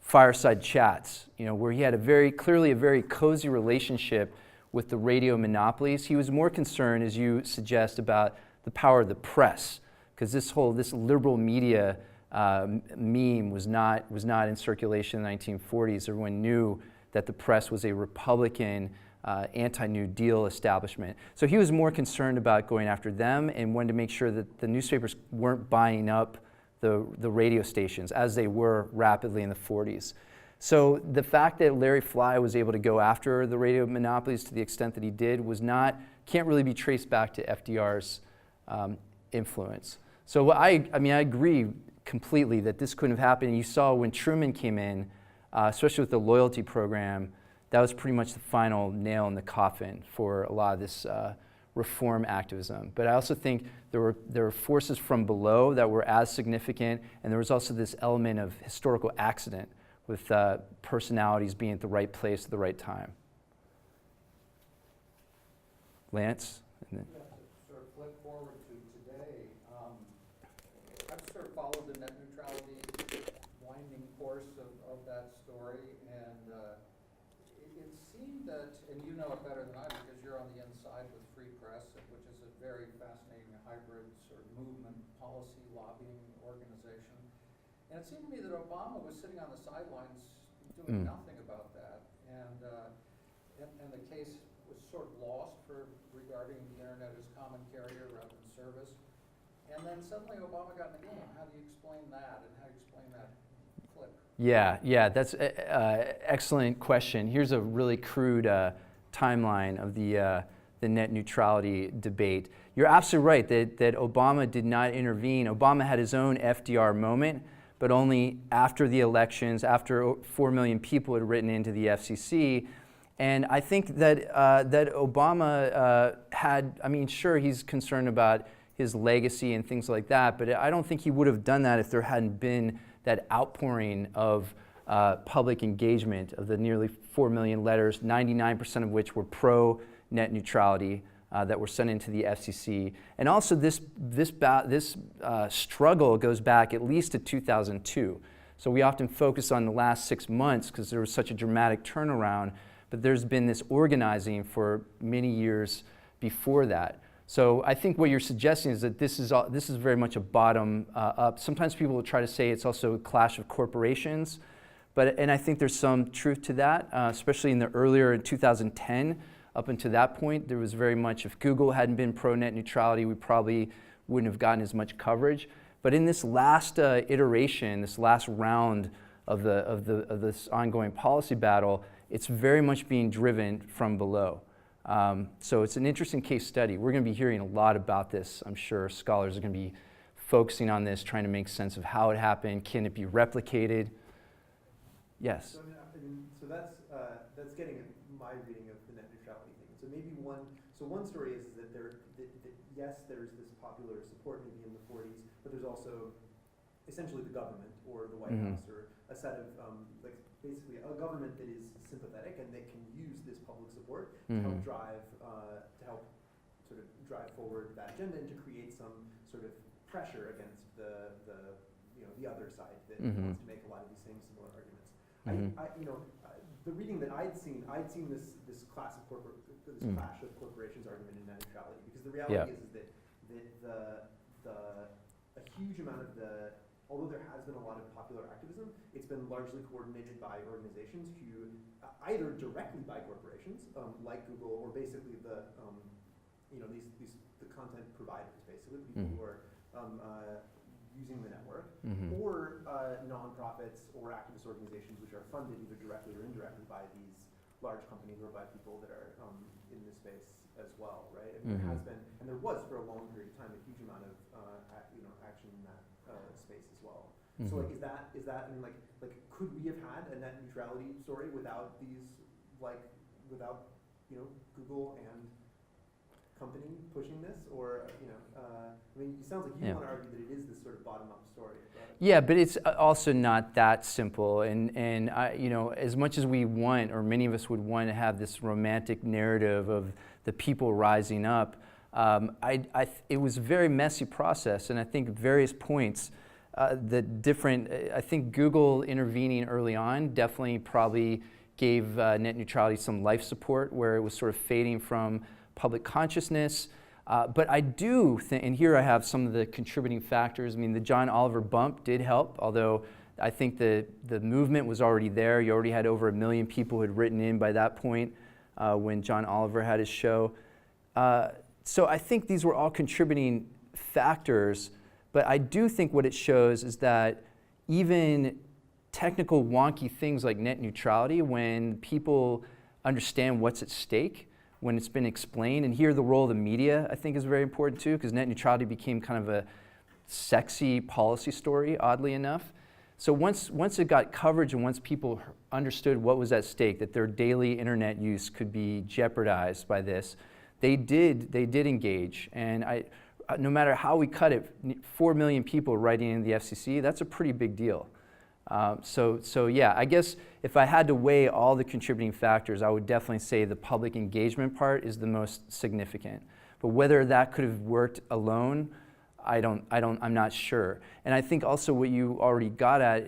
fireside chats, where he had clearly a very cozy relationship with the radio monopolies. He was more concerned, as you suggest, about the power of the press, because this liberal media meme was not in circulation in the 1940s. Everyone knew that the press was a Republican, anti-New Deal establishment. So he was more concerned about going after them and wanted to make sure that the newspapers weren't buying up the radio stations, as they were rapidly in the 40s. So the fact that Larry Fly was able to go after the radio monopolies to the extent that he did can't really be traced back to FDR's influence. So I agree completely that this couldn't have happened. You saw when Truman came in, especially with the loyalty program, that was pretty much the final nail in the coffin for a lot of this reform activism. But I also think there were forces from below that were as significant, and there was also this element of historical accident with personalities being at the right place at the right time. Lance? Yeah, to sort of flip forward to today, I've sort of followed the net neutrality winding course of that story, and it seemed that, and you know it better than I do because you're on the inside with Free Press, which is a very fascinating hybrid sort of movement, policy, lobbying organization. And it seemed to me that Obama was sitting on the sidelines doing nothing about that, and the case was sort of lost regarding the internet as common carrier rather than service. And then suddenly Obama got in the game. How do you explain that, and how do you explain that clip? Yeah, that's an excellent question. Here's a really crude timeline of the net neutrality debate. You're absolutely right that Obama did not intervene. Obama had his own FDR moment, but only after the elections, after 4 million people had written into the FCC. And I think that Obama sure, he's concerned about his legacy and things like that, but I don't think he would have done that if there hadn't been that outpouring of public engagement of the nearly 4 million letters, 99% of which were pro-net neutrality that were sent into the FCC. And also this struggle goes back at least to 2002. So we often focus on the last 6 months because there was such a dramatic turnaround, but there's been this organizing for many years before that. So I think what you're suggesting is that this is very much a bottom up. Sometimes people will try to say it's also a clash of corporations, and I think there's some truth to that, especially in in 2010. Up until that point, there was very much, if Google hadn't been pro-net neutrality, we probably wouldn't have gotten as much coverage. But in this last iteration, this last round of this ongoing policy battle, it's very much being driven from below. So it's an interesting case study. We're going to be hearing a lot about this. I'm sure scholars are going to be focusing on this, trying to make sense of how it happened. Can it be replicated? Yes. So that's getting at my reading of the net neutrality thing. So maybe one story is that yes, there's this popular support maybe in the 40s, but there's also essentially the government or the White House or a set of basically a government that is sympathetic and that can use this public support to help drive forward that agenda and to create some sort of pressure against the other side that wants to make a lot of these same similar arguments. The reading that I'd seen this clash of corporations argument in net neutrality, because the reality is that a huge amount of although there has been a lot of popular activism, it's been largely coordinated by organizations who either directly by corporations like Google, or basically the content providers, basically the people who are using the network, or nonprofits or activist organizations which are funded either directly or indirectly by these large companies or by people that are in this space as well, right? And there has been, and there was for a long period of time, a huge amount of action in that space as well. So is that could we have had a net neutrality story without these without Google and company pushing this, or I mean, it sounds like you Yeah. want to argue that it is this sort of bottom-up story. Yeah, but it's also not that simple. And I, as much as we want, or many of us would want to have this romantic narrative of the people rising up, it was a very messy process. And I think at various points, I think Google intervening early on definitely probably gave net neutrality some life support, where it was sort of fading from public consciousness. But I do think, and here I have some of the contributing factors. I mean, the John Oliver bump did help, although I think the movement was already there. You already had over 1 million people who had written in by that point when John Oliver had his show. So I think these were all contributing factors, but I do think what it shows is that even technical wonky things like net neutrality, when people understand what's at stake, when it's been explained, and here the role of the media I think is very important too, because net neutrality became kind of a sexy policy story, oddly enough. So once it got coverage and once people understood what was at stake, that their daily internet use could be jeopardized by this, they did engage. And no matter how we cut it, 4 million people writing in the FCC, that's a pretty big deal. So yeah, I guess if I had to weigh all the contributing factors, I would definitely say the public engagement part is the most significant. But whether that could have worked alone, I'm not sure. And I think also what you already got at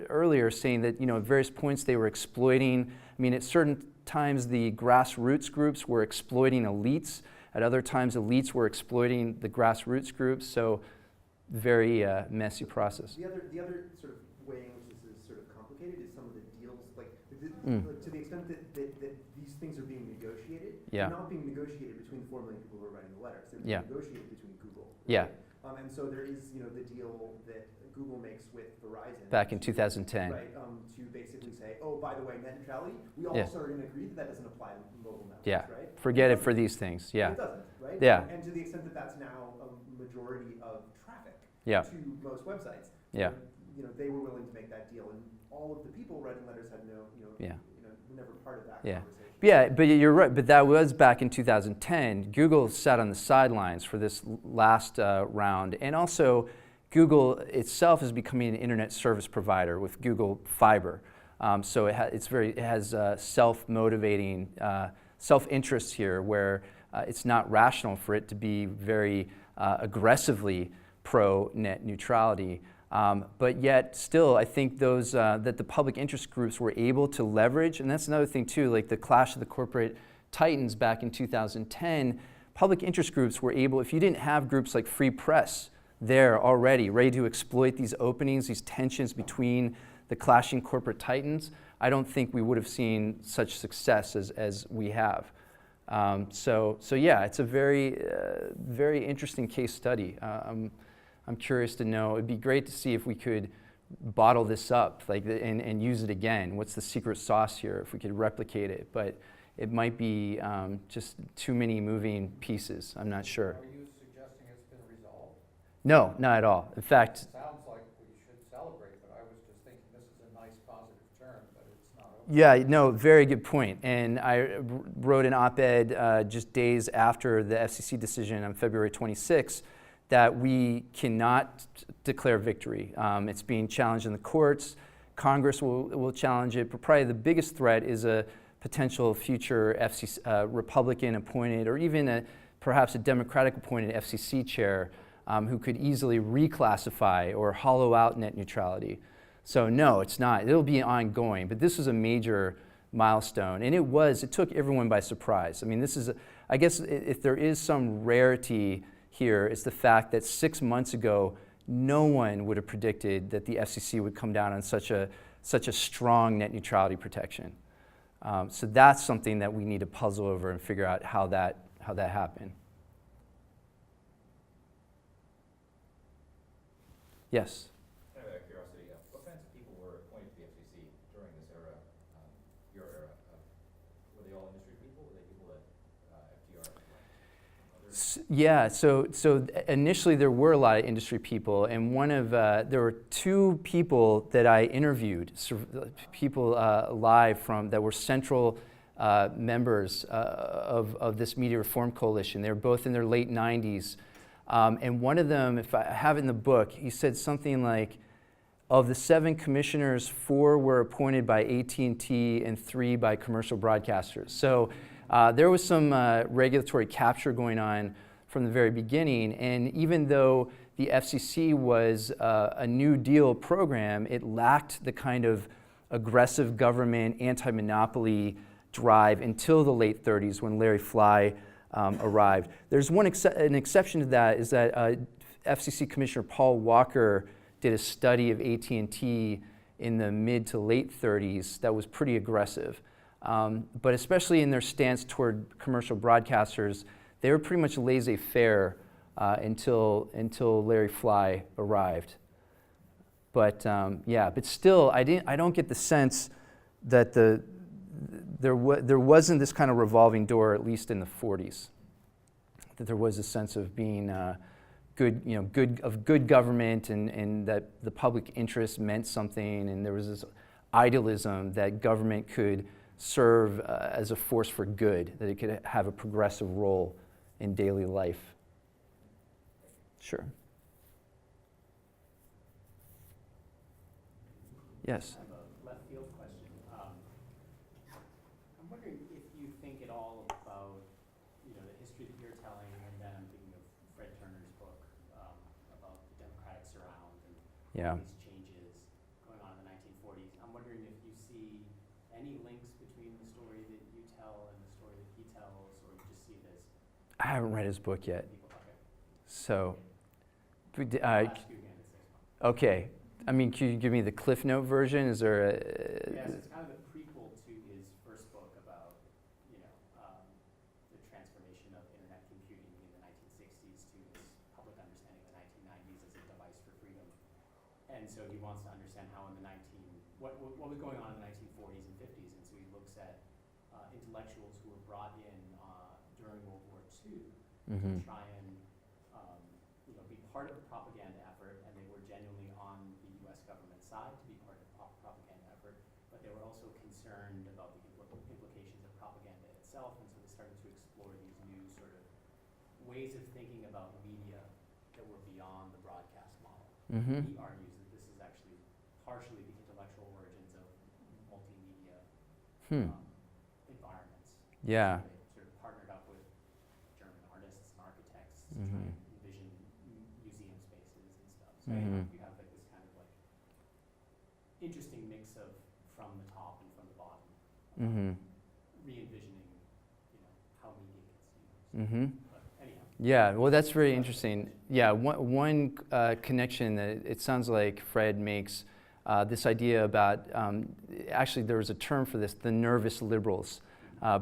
earlier, saying that at various points they were exploiting. I mean, at certain times the grassroots groups were exploiting elites. At other times, elites were exploiting the grassroots groups. So very messy process. The other sort of way in which this is sort of complicated is some of the deals, like to the extent that these things are being negotiated, Yeah. they're not being negotiated between the 4 million people who are writing the letters. They're Yeah. being negotiated between Google. Yeah. And so there is, the deal that Google makes with Verizon. Back in 2010. Right, to basically say, oh, by the way, net neutrality, we Yeah. also are going to agree that doesn't apply to mobile networks, Yeah. right? Forget it for these things. Yeah. It doesn't, right? Yeah. And to the extent that that's now a majority of traffic Yeah. to most websites, Yeah. they were willing to make that deal, and all of the people writing letters had Yeah. were never part of that Yeah. conversation. Yeah, but you're right. But that was back in 2010. Google sat on the sidelines for this last round, and also Google itself is becoming an internet service provider with Google Fiber. So it has self-motivating self-interest here, where it's not rational for it to be very aggressively pro-net neutrality. But yet, still, I think those that the public interest groups were able to leverage, and that's another thing too, like the clash of the corporate titans back in 2010, public interest groups were able, if you didn't have groups like Free Press there already, ready to exploit these openings, these tensions between the clashing corporate titans, I don't think we would have seen such success as we have. So yeah, it's a very, very interesting case study. I'm curious to know. It'd be great to see if we could bottle this up, and use it again. What's the secret sauce here? If we could replicate it, but it might be just too many moving pieces. I'm not sure. Are you suggesting it's been resolved? No, not at all. In fact, It sounds like we should celebrate, but I was just thinking this is a nice positive turn, but it's not over. yeah, no, very good point. And I wrote an op-ed just days after the FCC decision on February 26th. That we cannot declare victory. It's being challenged in the courts. Congress will challenge it, but probably the biggest threat is a potential future FCC, Republican appointed, or even perhaps a Democratic appointed FCC chair who could easily reclassify or hollow out net neutrality. So no, it's not. It'll be ongoing, but this is a major milestone, and it took everyone by surprise. I mean, I guess if there is some rarity here, is the fact that 6 months ago, no one would have predicted that the FCC would come down on such a strong net neutrality protection. So that's something that we need to puzzle over and figure out how that happened. Yes. Kind of out of curiosity, what kinds of people were appointed to the FCC during this era, your era? Were they all industry people? Were they people that FDR? Yeah, so initially there were a lot of industry people, and there were 2 people that I interviewed, people live that were central members of this Media Reform Coalition. They were both in their late 90s. And one of them, if I have it in the book, he said something like, of the 7 commissioners, 4 were appointed by AT&T and 3 by commercial broadcasters. So there was some regulatory capture going on from the very beginning. And even though the FCC was a New Deal program, it lacked the kind of aggressive government anti-monopoly drive until the late 30s when Larry Fly arrived. There's an exception to that, is that FCC Commissioner Paul Walker did a study of AT&T in the mid to late 30s that was pretty aggressive. But especially in their stance toward commercial broadcasters, they were pretty much laissez-faire until Larry Fly arrived. But yeah, but still, I don't get the sense that there wasn't this kind of revolving door, at least in the 40s. That there was a sense of being good government, and that the public interest meant something, and there was this idealism that government could serve as a force for good, that it could have a progressive role in daily life. Sure. Yes. I have a left field question. I'm wondering if you think at all about, the history that you're telling, and then I'm thinking of Fred Turner's book about the democratic surround and all these changes going on in the 1940s. I'm wondering if you see any links between the story that you tell and the story that he tells, or you just see it as I haven't read his book yet. people. Okay. So, I'll ask you again in 6 months. okay. I mean, can you give me the Cliff Note version? Is there a... Yes, it's kind of the prequel to his first book about, the transformation of internet computing in the 1960s to his public understanding of the 1990s as a device for freedom. And so he wants to understand how in the what was going on in the 1940s and 50s. And so he looks at intellectuals who were brought in during World War II to try and be part of the propaganda effort, and they were genuinely on the U.S. government side to be part of the propaganda effort, but they were also concerned about the implications of propaganda itself, and so they started to explore these new sort of ways of thinking about media that were beyond the broadcast model. He argues that this is actually partially the intellectual origins of multimedia environments. Yeah. So they sort of partnered up with German artists and architects to try and envision museum spaces and stuff. So you have like this kind of like interesting mix of from the top and from the bottom, re-envisioning, how media gets used. But anyhow. Yeah, well, that's very interesting. Yeah, one connection that it sounds like Fred makes, this idea about, actually there was a term for this, the nervous liberals.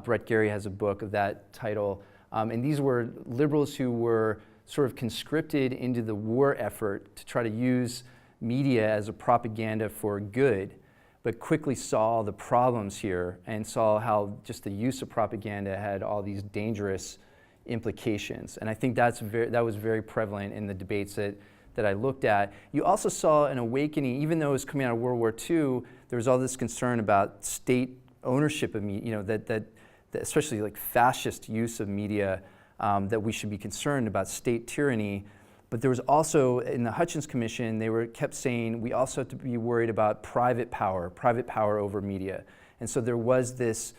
Brett Gary has a book of that title. And these were liberals who were sort of conscripted into the war effort to try to use media as a propaganda for good, but quickly saw the problems here and saw how just the use of propaganda had all these dangerous implications. And I think that was very prevalent in the debates that I looked at. You also saw an awakening, even though it was coming out of World War II, there was all this concern about state ownership of media, that especially like fascist use of media, that we should be concerned about state tyranny. But there was also, in the Hutchins Commission, they kept saying we also have to be worried about private power over media. And so there was this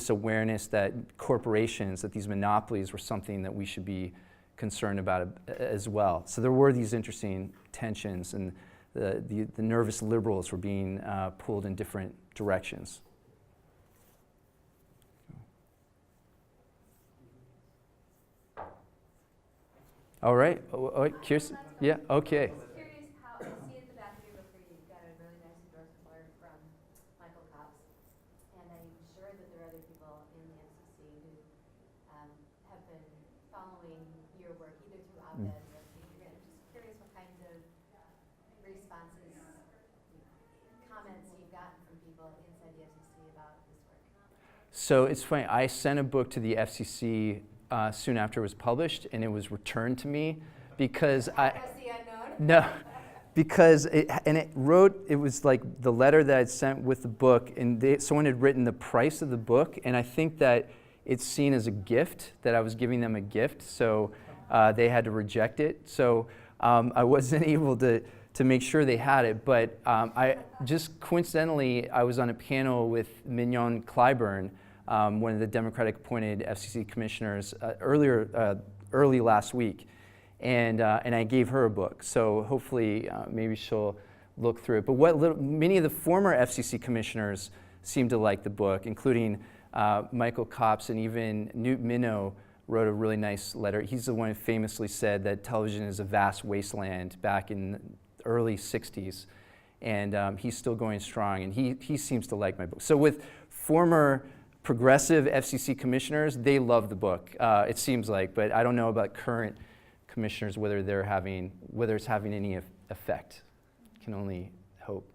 awareness that corporations, that these monopolies were something that we should be concerned about as well. So there were these interesting tensions, and the nervous liberals were being pulled in different directions. All right. Kirsten? Yeah, okay. I'm curious how, I see at the back of your book here, you've got a really nice endorsement letter from Michael Copps. And I'm sure that there are other people in the FCC who have been following your work, either through op-eds or through your. I'm just curious what kinds of responses, comments you've gotten from people inside the FCC about this work. So it's funny, I sent a book to the FCC soon after it was published, and it was returned to me because Was the unknown? because it was like the letter that I'd sent with the book, and someone had written the price of the book, and I think that it's seen as a gift, that I was giving them a gift, so they had to reject it. So I wasn't able to make sure they had it, but I just coincidentally, I was on a panel with Mignon Clyburn, one of the Democratic-appointed FCC commissioners, early last week, and I gave her a book. So hopefully, maybe she'll look through it. But many of the former FCC commissioners seemed to like the book, including Michael Copps, and even Newt Minow wrote a really nice letter. He's the one who famously said that television is a vast wasteland back in the early 60s, and he's still going strong, and he seems to like my book. So with former progressive FCC commissioners, they love the book, it seems like, but I don't know about current commissioners whether it's having any effect. Can only hope.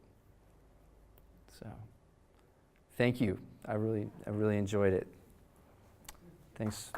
So, thank you. I really enjoyed it. Thanks.